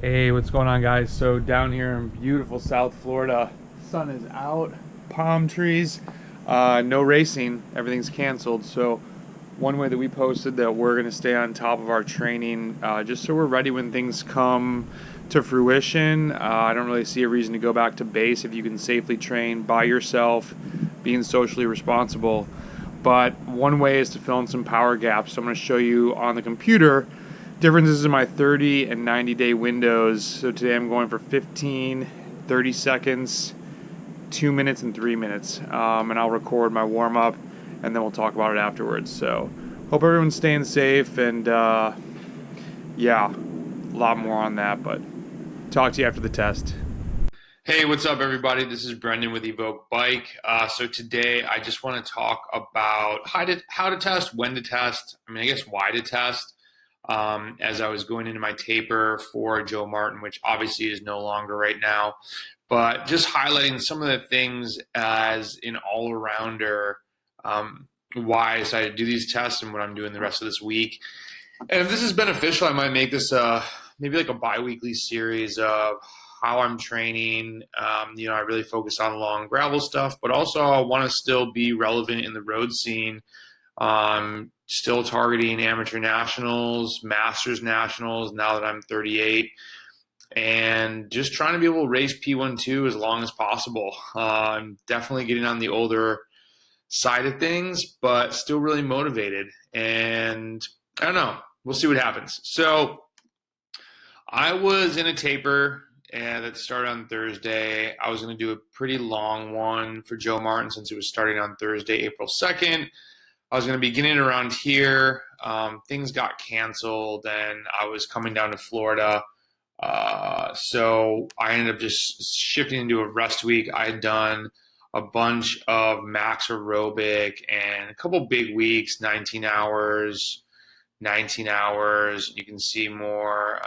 Hey, what's going on, guys? So down here in beautiful South Florida, sun is out, palm trees, no racing, everything's canceled. So one way that we posted that we're going to stay on top of our training, just so we're ready when things come to fruition. I don't really see a reason to go back to base if you can safely train by yourself, being socially responsible. But one way is to fill in some power gaps. So I'm going to show you on the computer differences in my 30 and 90-day windows. So today I'm going for 15, 30 seconds, 2 minutes, and 3 minutes. And I'll record my warm-up, and then we'll talk about it afterwards. So hope everyone's staying safe, and yeah, a lot more on that, but talk to you after the test. Hey, what's up, everybody? This is Brendan with Evoke Bike. So today I just want to talk about how to test, when to test, I guess why to test, as I was going into my taper for Joe Martin, which obviously is no longer right now, but just highlighting some of the things as an all-arounder, why I decided to do these tests and what I'm doing the rest of this week. And if this is beneficial, I might make this maybe like a bi-weekly series of how I'm training. I really focus on long gravel stuff, but also I want to still be relevant in the road scene. Still targeting amateur nationals, masters nationals now that I'm 38, and just trying to be able to race P12 as long as possible. I'm definitely getting on the older side of things, but still really motivated. And I don't know. We'll see what happens. So I was in a taper that started on Thursday. I was going to do a pretty long one for Joe Martin since it was starting on Thursday, April 2nd. I was going to be getting around here. Things got canceled, and I was coming down to Florida. So I ended up just shifting into a rest week. I had done a bunch of max aerobic and a couple big weeks, 19 hours, 19 hours. You can see more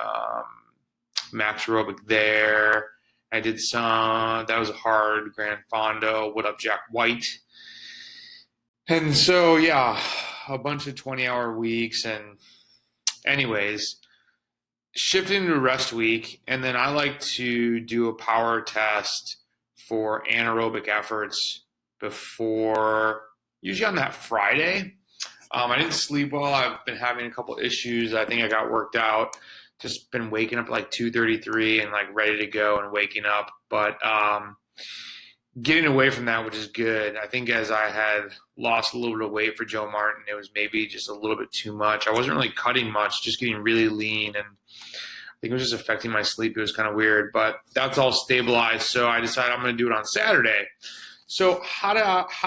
max aerobic there. I did that was a hard Grand Fondo. What up, Jack White? And so, yeah, a bunch of 20-hour weeks. And anyways, shifting to rest week. And then I like to do a power test for anaerobic efforts before, usually on that Friday. I didn't sleep well. I've been having a couple issues. I think I got worked out. Just been waking up at like 2:33 and like ready to go and waking up. But getting away from that, which is good. I think as I had lost a little bit of weight for Joe Martin, it was maybe just a little bit too much. I wasn't really cutting much, just getting really lean, and I think it was just affecting my sleep. It was kind of weird, but that's all stabilized. So I decided I'm going to do it on Saturday. So how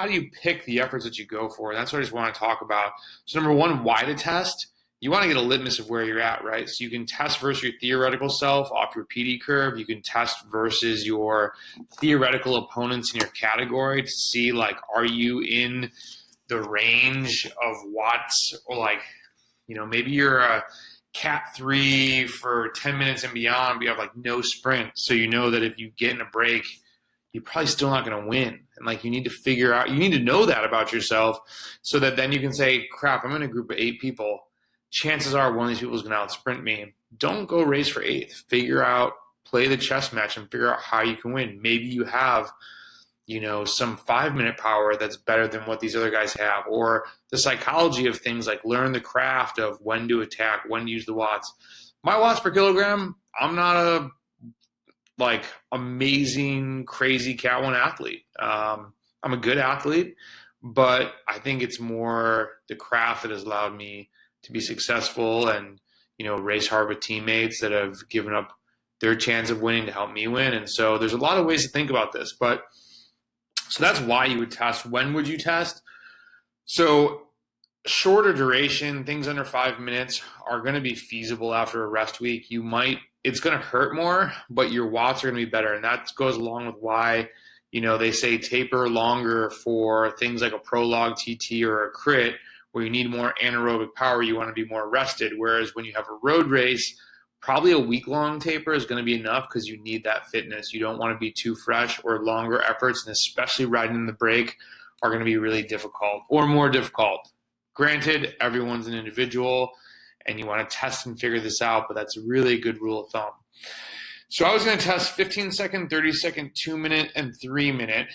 do you pick the efforts that you go for? And that's what I just want to talk about. So number one, why to test? You want to get a litmus of where you're at, right? So you can test versus your theoretical self off your PD curve. You can test versus your theoretical opponents in your category to see, like, are you in the range of watts, or like, maybe you're a cat 3 for 10 minutes and beyond, but you have like no sprint. So you know that if you get in a break, you're probably still not going to win. And like, you need to know that about yourself so that then you can say, crap, I'm in a group of 8 people. Chances are one of these people is going to out sprint me. Don't go race for 8th. Play the chess match and figure out how you can win. Maybe you have, some 5-minute power that's better than what these other guys have, or the psychology of things, like learn the craft of when to attack, when to use the watts. My watts per kilogram, I'm not a amazing, crazy Cat 1 athlete. I'm a good athlete, but I think it's more the craft that has allowed me to be successful and, race hard with teammates that have given up their chance of winning to help me win. And so there's a lot of ways to think about this, so that's why you would test. When would you test? So shorter duration, things under 5 minutes are going to be feasible after a rest week. It's going to hurt more, but your watts are going to be better. And that goes along with why, they say taper longer for things like a prologue TT or a crit, where you need more anaerobic power. You want to be more rested. Whereas when you have a road race, probably a week-long taper is going to be enough because you need that fitness. You don't want to be too fresh, or longer efforts, and especially riding in the break, are going to be really difficult or more difficult. Granted, everyone's an individual, and you want to test and figure this out, but that's really a good rule of thumb. So I was going to test 15-second, 30-second, 2-minute, and 3-minute,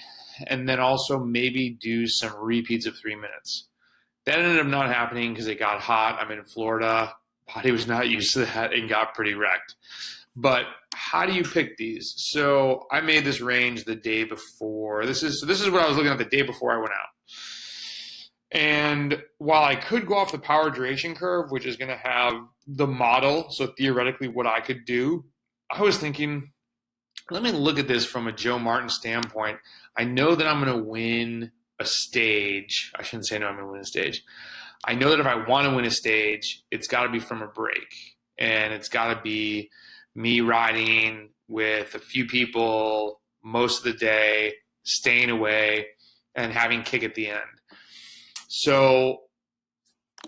and then also maybe do some repeats of 3 minutes. That ended up not happening because it got hot. I'm in Florida. Body was not used to that and got pretty wrecked. But how do you pick these? So I made this range the day before. This is what I was looking at the day before I went out. And while I could go off the power duration curve, which is going to have the model, so theoretically what I could do, I was thinking, let me look at this from a Joe Martin standpoint. I know that I'm going to win a stage. I shouldn't say no, I'm going to win a stage. I know that if I want to win a stage, it's got to be from a break. And it's got to be me riding with a few people most of the day, staying away, and having kick at the end. So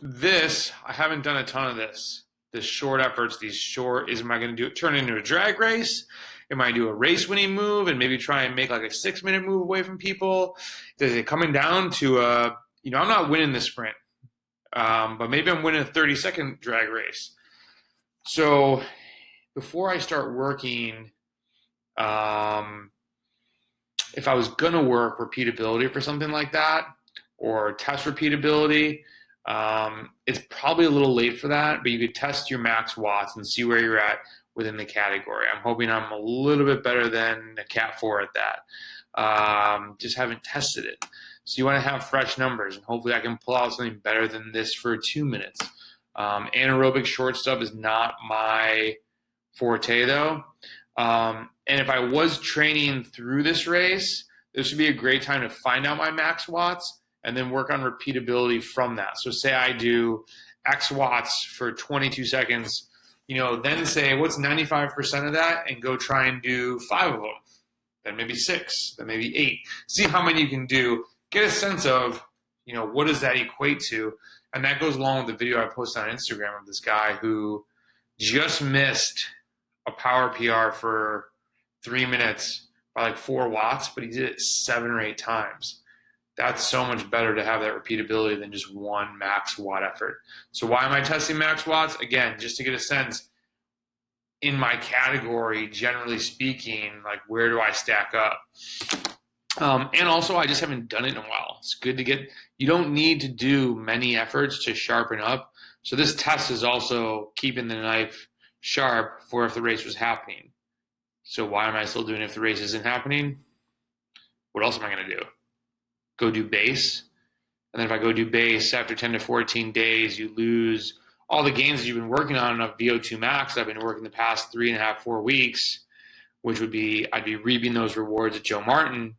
I haven't done a ton of this short efforts, am I going to turn it into a drag race? Am I do a race winning move and maybe try and make like a 6-minute move away from people? Is it coming down to I'm not winning the sprint, but maybe I'm winning a 30-second drag race. So before I start working, if I was going to work repeatability for something like that or test repeatability, it's probably a little late for that, but you could test your max watts and see where you're at within the category. I'm hoping I'm a little bit better than a Cat 4 at that. Just haven't tested it. So you want to have fresh numbers, and hopefully I can pull out something better than this for 2 minutes. Anaerobic short stuff is not my forte, though. And if I was training through this race, this would be a great time to find out my max watts and then work on repeatability from that. So say I do X watts for 22 seconds, then say what's 95% of that and go try and do 5 of them, then maybe 6, then maybe 8. See how many you can do. Get a sense of, what does that equate to? And that goes along with the video I posted on Instagram of this guy who just missed a power PR for 3 minutes by like 4 watts, but he did it 7 or 8 times. That's so much better to have that repeatability than just one max watt effort. So why am I testing max watts? Again, just to get a sense in my category, generally speaking, like where do I stack up? And also I just haven't done it in a while. It's good to you don't need to do many efforts to sharpen up. So this test is also keeping the knife sharp for if the race was happening. So why am I still doing it if the race isn't happening? What else am I going to do? Go do base. And then if I go do base, after 10 to 14 days, you lose all the gains that you've been working on a VO2 max. I've been working the past 3.5, 4 weeks, which would be, I'd be reaping those rewards at Joe Martin.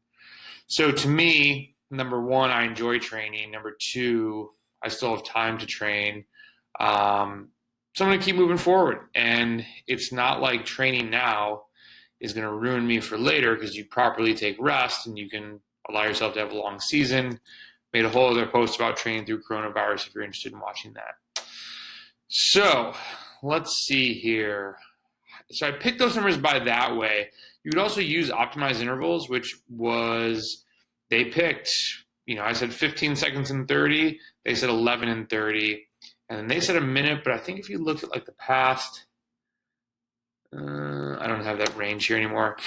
So to me, number one, I enjoy training. Number two, I still have time to train. So I'm going to keep moving forward. And it's not like training now is going to ruin me for later because you properly take rest and you can allow yourself to have a long season. Made a whole other post about training through coronavirus if you're interested in watching that. So let's see here. So I picked those numbers by that way. You could also use optimized intervals, which was, they picked, I said 15 seconds and 30. They said 11 and 30. And then they said a minute, but I think if you look at like the past, I don't have that range here anymore.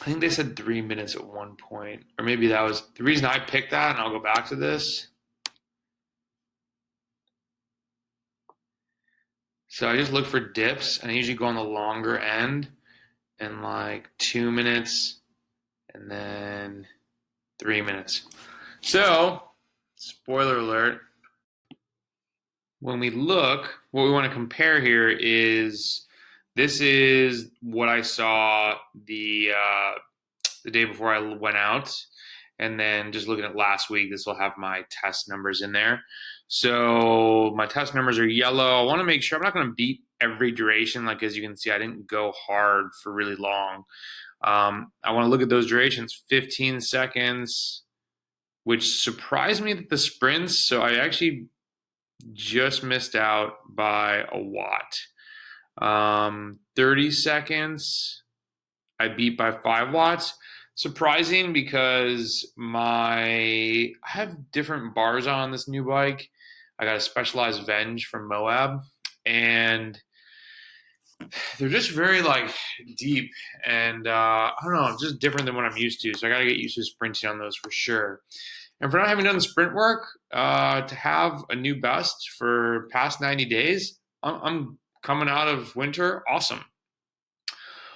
I think they said 3 minutes at one point, or maybe that was the reason I picked that, and I'll go back to this. So I just look for dips, and I usually go on the longer end, and like 2 minutes, and then 3 minutes. So, spoiler alert, when we look, what we want to compare here is, this is what I saw the day before I went out. And then just looking at last week, this will have my test numbers in there. So my test numbers are yellow. I want to make sure I'm not going to beat every duration. Like, as you can see, I didn't go hard for really long. I want to look at those durations, 15 seconds, which surprised me that the sprints. So I actually just missed out by a watt. 30 seconds, I beat by 5 watts. Surprising because I have different bars on this new bike. I got a Specialized Venge from Moab, and they're just very like deep, and I don't know, just different than what I'm used to. So I got to get used to sprinting on those for sure. And for not having done the sprint work, to have a new best for past 90 days, I'm coming out of winter awesome.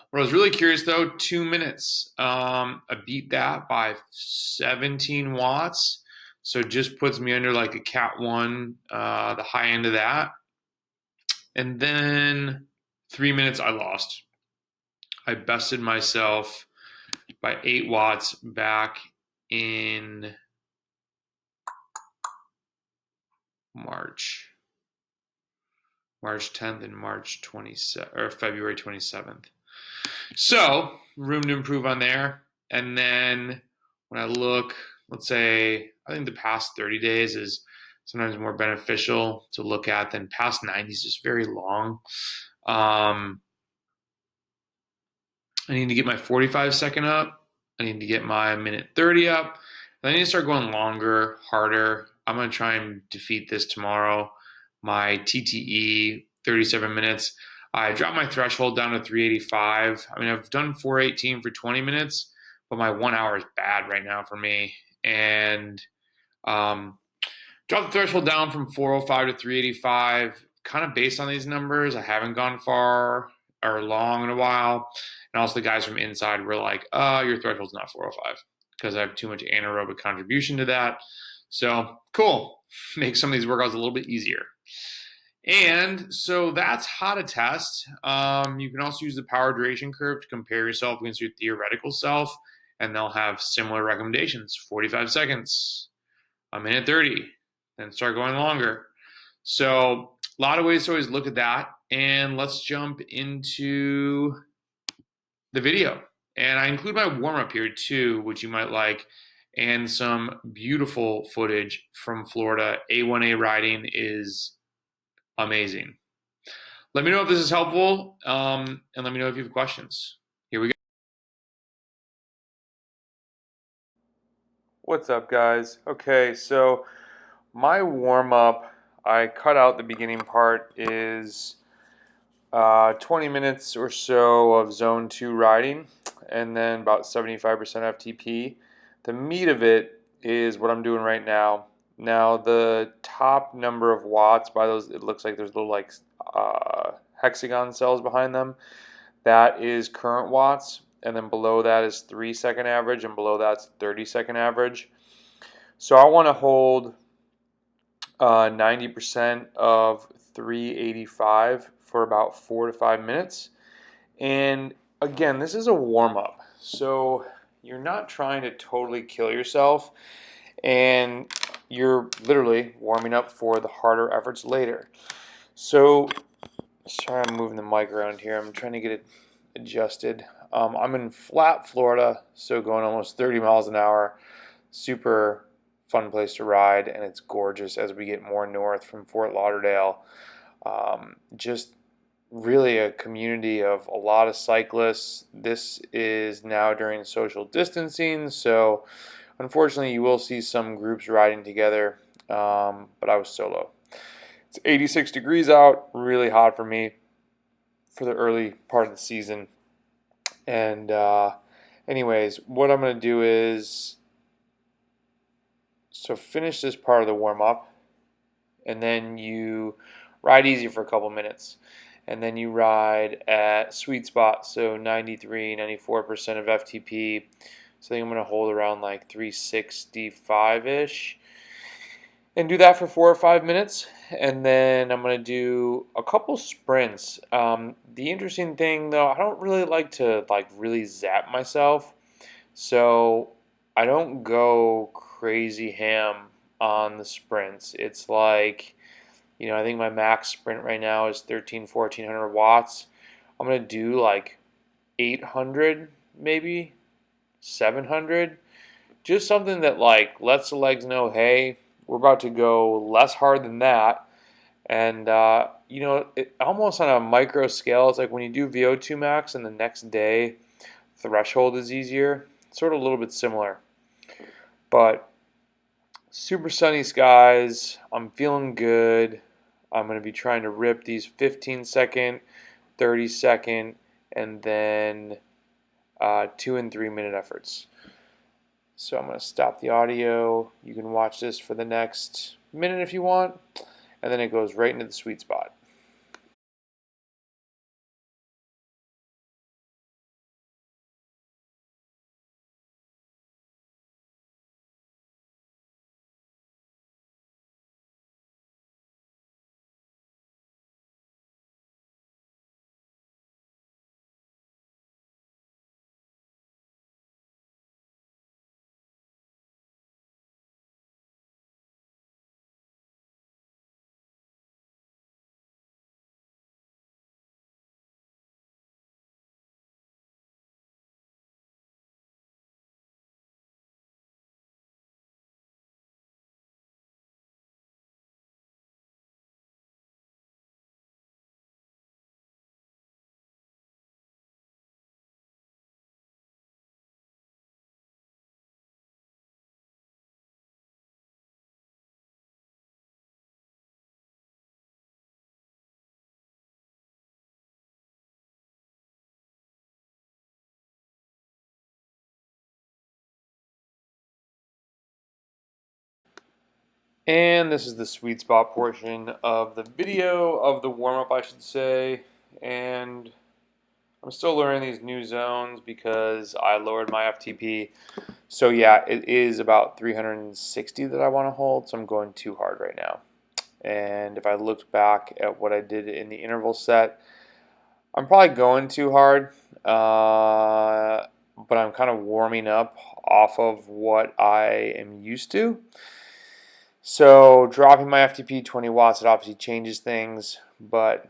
What I was really curious though, 2 minutes. I beat that by 17 watts. So it just puts me under like a Cat 1, the high end of that. And then 3 minutes I lost. I bested myself by 8 watts back in March. March 10th and March 27th, or February 27th. So, room to improve on there. And then when I look, let's say, I think the past 30 days is sometimes more beneficial to look at than past 90 is just very long. I need to get my 45-second up. I need to get my minute 30 up. And I need to start going longer, harder. I'm going to try and defeat this tomorrow. My TTE, 37 minutes. I dropped my threshold down to 385. I mean, I've done 418 for 20 minutes, but my 1 hour is bad right now for me. And dropped the threshold down from 405 to 385. Kind of based on these numbers, I haven't gone far or long in a while. And also the guys from inside were like, your threshold's not 405 because I have too much anaerobic contribution to that. So cool. Make some of these workouts a little bit easier. And so that's how to test. You can also use the power duration curve to compare yourself against your theoretical self, and they'll have similar recommendations: 45 seconds, a minute 30, then start going longer. So a lot of ways to always look at that. And let's jump into the video. And I include my warm-up here too, which you might like, and some beautiful footage from Florida. A1A riding is amazing. Let me know if this is helpful, and let me know if you have questions. Here we go. What's up, guys? Okay, so my warm-up, I cut out the beginning part, is 20 minutes or so of zone 2 riding, and then about 75% FTP. The meat of it is what I'm doing right now. Now, the top number of watts by those, it looks like there's little like hexagon cells behind them. That is current watts, and then below that is 3-second average, and below that's 30-second average. So I want to hold 90% of 385 for about 4 to 5 minutes. And again, this is a warm-up, so you're not trying to totally kill yourself, and you're literally warming up for the harder efforts later. So, sorry I'm moving the mic around here. I'm trying to get it adjusted. I'm in flat Florida, so going almost 30 miles an hour. Super fun place to ride, and it's gorgeous as we get more north from Fort Lauderdale. Just really a community of a lot of cyclists. This is now during social distancing, so unfortunately you will see some groups riding together, but I was solo. It's 86 degrees out, really hot for me for the early part of the season. And anyways, what I'm going to do is finish this part of the warm-up, and then you ride easy for a couple minutes. And then you ride at sweet spot, so 93, 94% of FTP. So I think I'm going to hold around like 365-ish. And do that for 4 or 5 minutes. And then I'm going to do a couple sprints. The interesting thing, though, I don't really like to really zap myself. So I don't go crazy ham on the sprints. It's like, I think my max sprint right now is 1,400 watts. I'm going to do like 800, maybe 700. Just something that lets the legs know, hey, we're about to go less hard than that. And, almost on a micro scale, it's like when you do VO2 max and the next day threshold is easier. It's sort of a little bit similar. But Super sunny skies. I'm feeling good. I'm going to be trying to rip these 15-second, 30-second, and then 2 and 3 minute efforts. So I'm going to stop the audio. You can watch this for the next minute if you want, and then it goes right into the sweet spot. And this is the sweet spot portion of the video, of the warm-up, I should say. And I'm still learning these new zones because I lowered my FTP. So yeah, it is about 360 that I want to hold, so I'm going too hard right now. And if I looked back at what I did in the interval set, I'm probably going too hard, but I'm kind of warming up off of what I am used to. So dropping my FTP 20 watts, it obviously changes things, but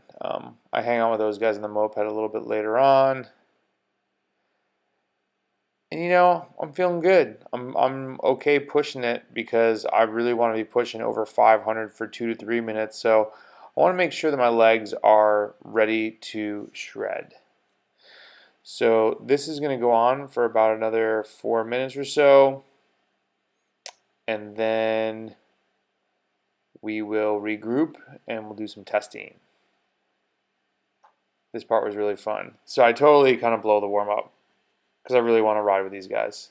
I hang out with those guys in the moped a little bit later on. And I'm feeling good. I'm okay pushing it because I really want to be pushing over 500 for 2 to 3 minutes. So I want to make sure that my legs are ready to shred. So this is going to go on for about another 4 minutes or so. And then we will regroup and we'll do some testing. This part was really fun. So I totally kind of blow the warm up because I really want to ride with these guys.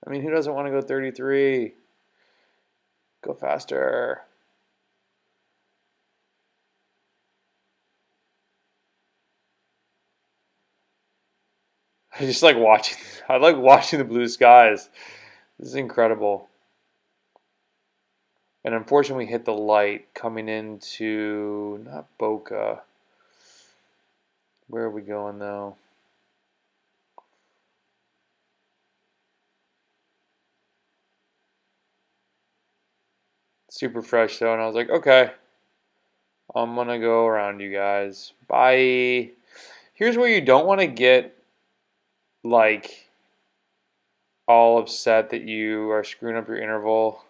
I mean, who doesn't want to go 33? Go faster. I just like watching. I like watching the blue skies. This is incredible. And unfortunately, we hit the light coming into not Boca. Where are we going though? Super fresh though, and I was like, okay, I'm gonna go around you guys. Bye. Here's where you don't want to get like all upset that you are screwing up your interval.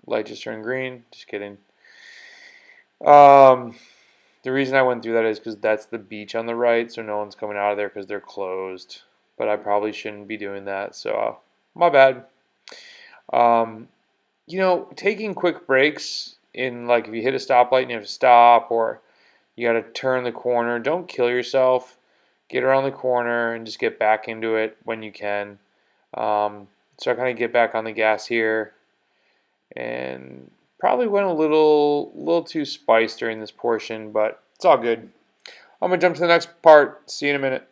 Light just turned green. Just kidding. The reason I went through that is because that's the beach on the right, so no one's coming out of there because they're closed. But I probably shouldn't be doing that, so my bad. Um, taking quick breaks in like if you hit a stoplight and you have to stop, or you got to turn the corner, don't kill yourself. Get around the corner and just get back into it when you can. So I kind of get back on the gas here, and probably went a little too spiced during this portion, but it's all good. I'm gonna jump to the next part. See you in a minute.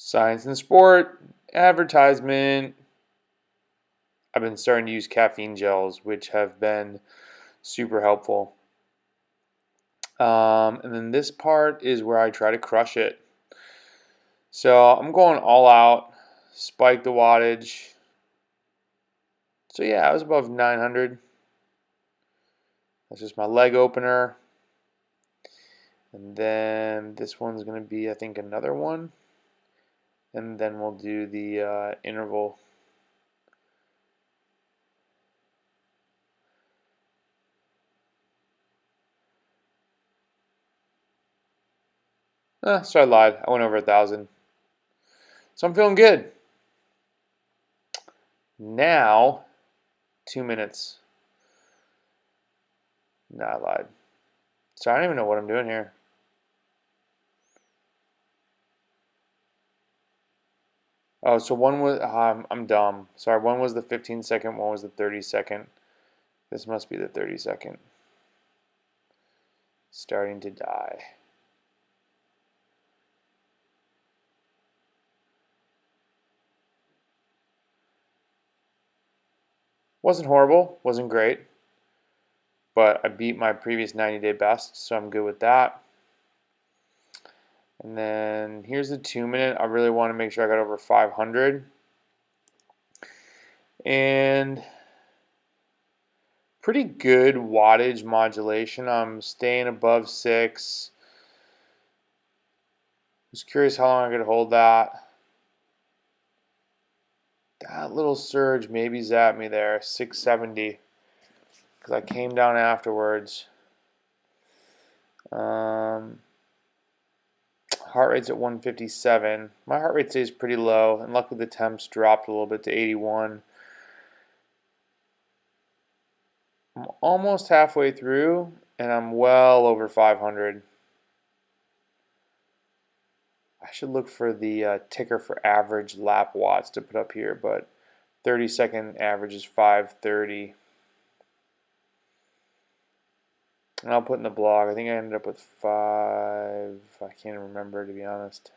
Science and sport, advertisement. I've been starting to use caffeine gels, which have been super helpful. And then this part is where I try to crush it. So I'm going all out, spike the wattage. So yeah, I was above 900. That's just my leg opener. And then this one's going to be, I think, another one. And then we'll do the interval. So I lied. I went over 1,000. So I'm feeling good. Now, 2 minutes. No, I lied. So I don't even know what I'm doing here. Oh, so one was, I'm dumb. Sorry, one was the 15-second, one was the 30-second. This must be the 30-second. Starting to die. Wasn't horrible, wasn't great, but I beat my previous 90-day best, so I'm good with that. And then here's the 2 minute. I really want to make sure I got over 500. And pretty good wattage modulation. I'm staying above 6. Just curious how long I could hold that. That little surge maybe zapped me there, 670, because I came down afterwards. Heart rate's at 157. My heart rate stays pretty low, and luckily the temps dropped a little bit to 81. I'm almost halfway through, and I'm well over 500. I should look for the ticker for average lap watts to put up here, but 30-second average is 530. And I'll put in the blog. I think I ended up with 5. I can't remember, to be honest.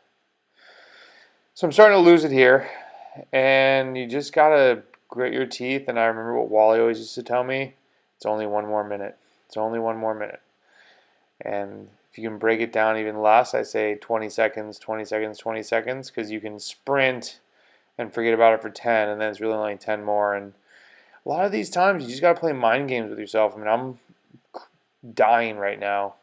So I'm starting to lose it here, and you just gotta grit your teeth. And I remember what Wally always used to tell me: it's only one more minute. It's only one more minute. And if you can break it down even less, I say 20 seconds, 20 seconds, 20 seconds, because you can sprint and forget about it for 10, and then it's really only 10 more. And a lot of these times, you just gotta play mind games with yourself. I mean, I'm dying right now,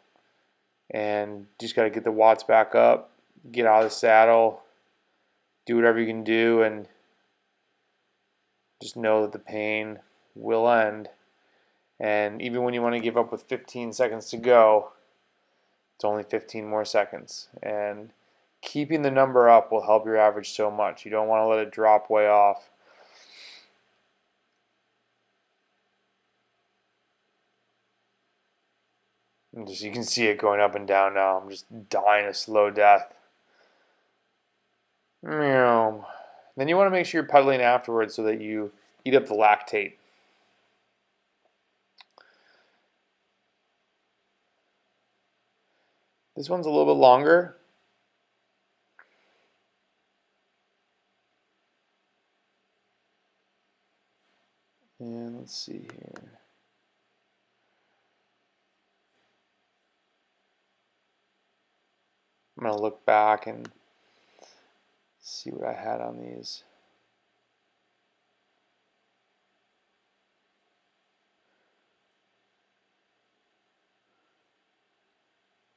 and just gotta get the watts back up, get out of the saddle, do whatever you can do, and just know that the pain will end. And even when you want to give up with 15 seconds to go, it's only 15 more seconds. And keeping the number up will help your average so much. You don't want to let it drop way off. And just you can see it going up and down now. I'm just dying a slow death. Then you want to make sure you're pedaling afterwards so that you eat up the lactate. This one's a little bit longer. And let's see here. I'm going to look back and see what I had on these.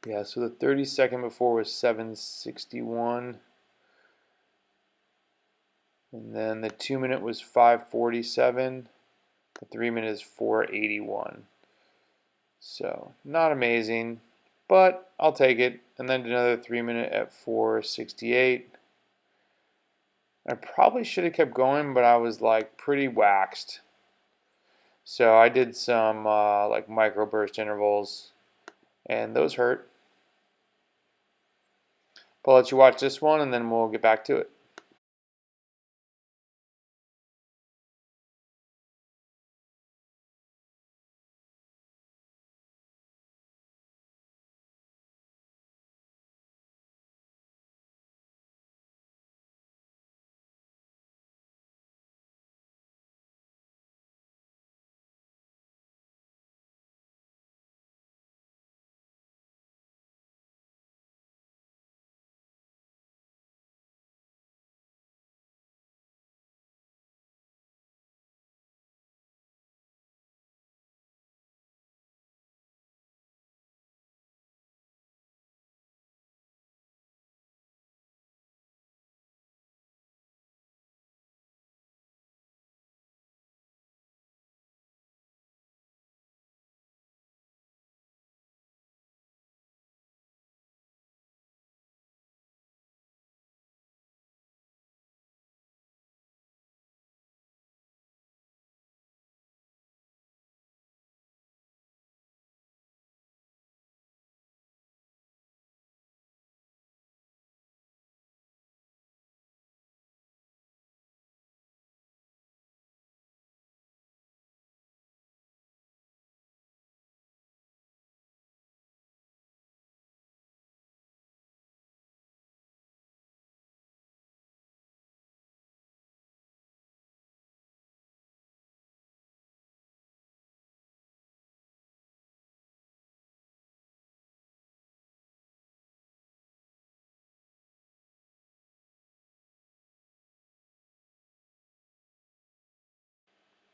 Yeah, so the 30-second before was 761. And then the 2 minute was 547. The 3 minute is 481. So not amazing, but I'll take it. And then another 3 minute at 468. I probably should have kept going, but I was like pretty waxed. So I did some like microburst intervals, and those hurt. But I'll let you watch this one, and then we'll get back to it.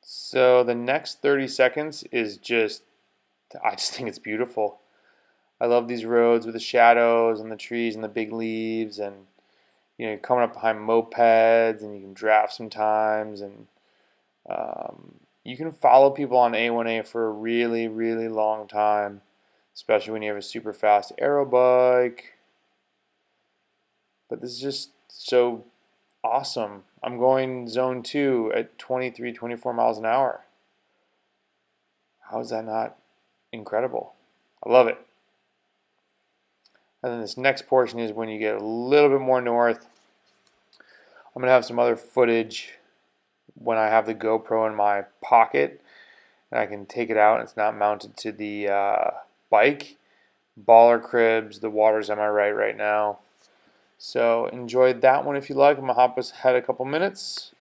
So the next 30 seconds is I just think it's beautiful. I love these roads with the shadows and the trees and the big leaves, and you're coming up behind mopeds, and you can draft sometimes, and you can follow people on A1A for a really, really long time, especially when you have a super fast aerobic. But this is just so awesome. I'm going zone 2 at 23, 24 miles an hour. How is that not incredible? I love it. And then this next portion is when you get a little bit more north. I'm going to have some other footage when I have the GoPro in my pocket and I can take it out and it's not mounted to the bike. Baller cribs, the water's on my right now. So enjoy that one if you like. I'm going to hop ahead a couple minutes.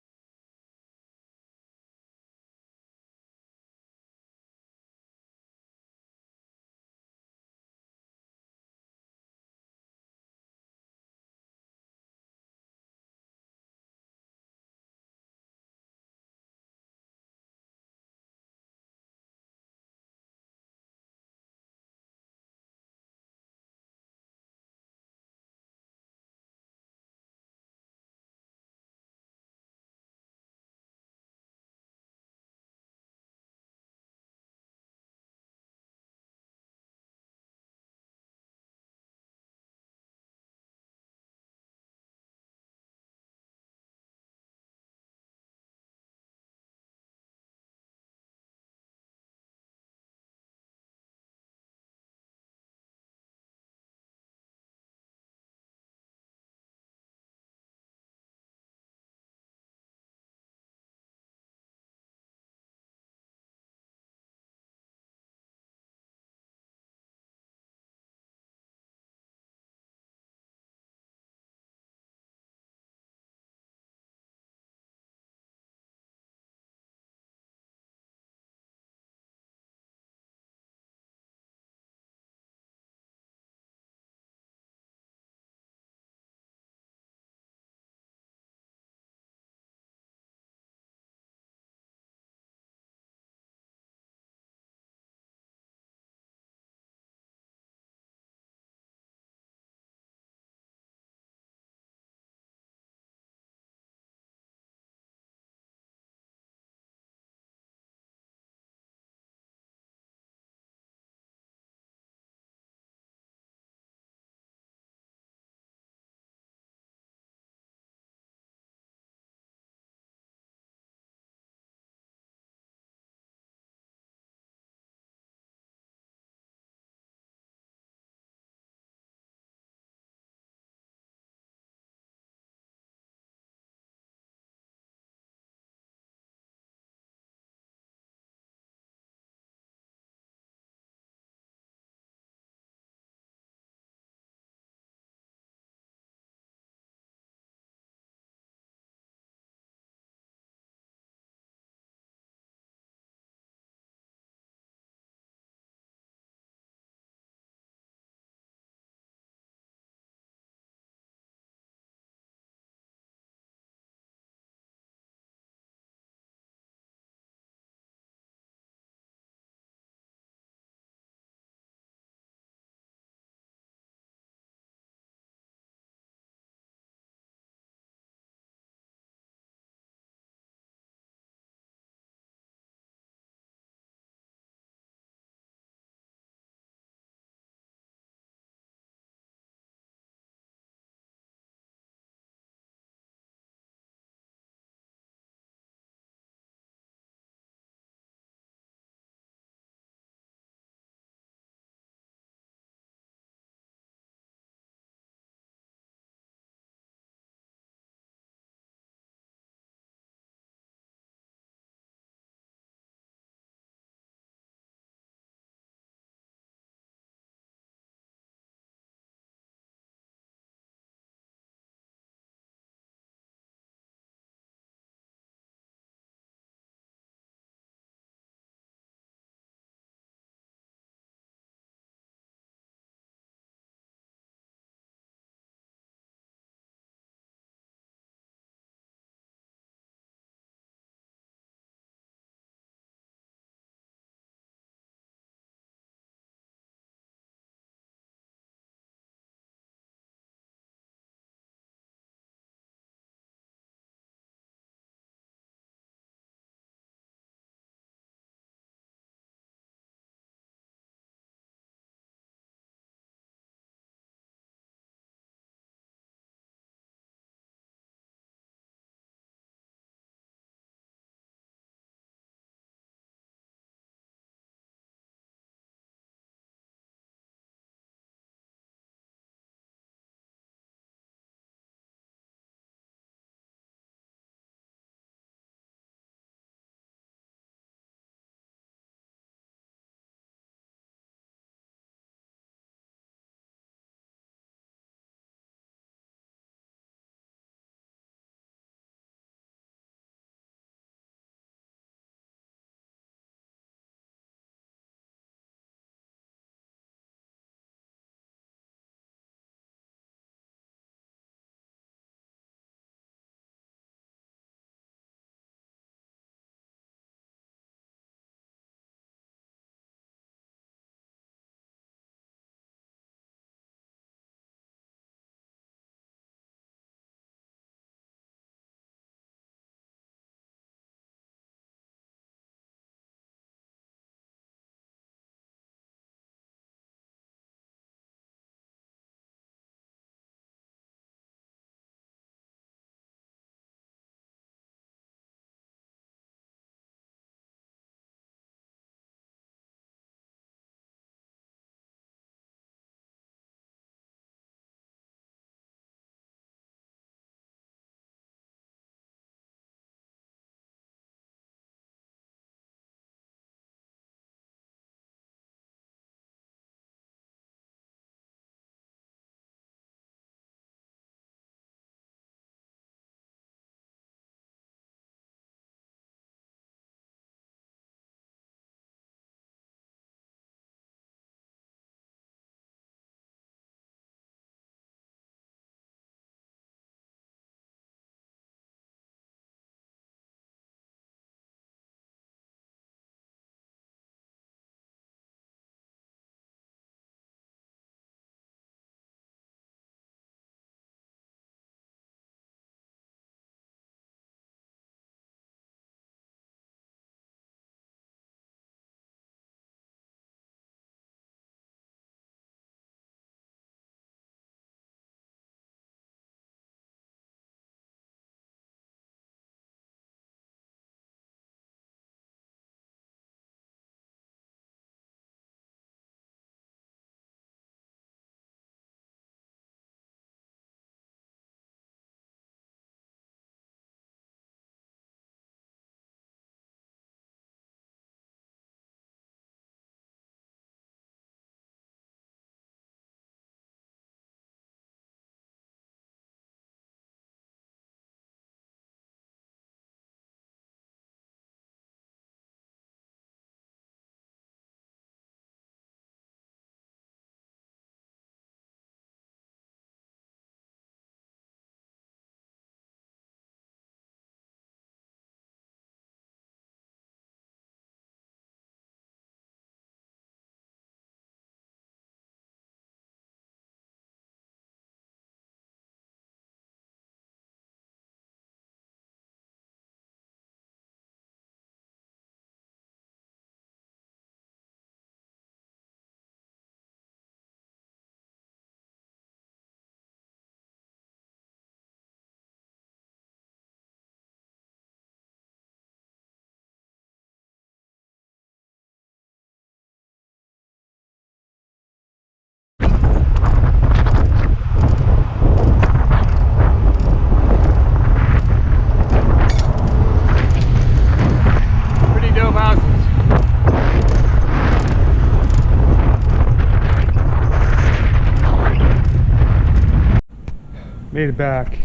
Made it back.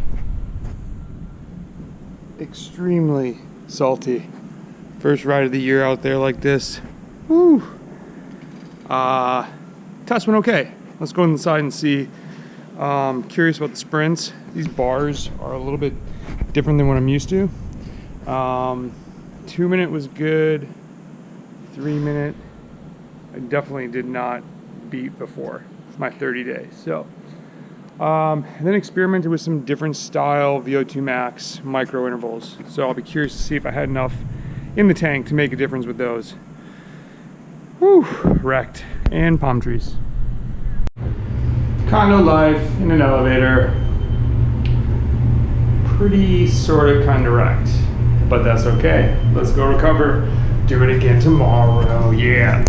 Extremely salty. First ride of the year out there like this. Woo! Test went okay. Let's go inside and see. Curious about the sprints. These bars are a little bit different than what I'm used to. 2 minute was good. 3 minute, I definitely did not beat before my 30 days. So, and then experimented with some different style VO2 max micro intervals. So I'll be curious to see if I had enough in the tank to make a difference with those. Whew, wrecked. And palm trees. Condo life in an elevator. Pretty sort of kind of wrecked, but that's okay. Let's go recover. Do it again tomorrow. Yeah.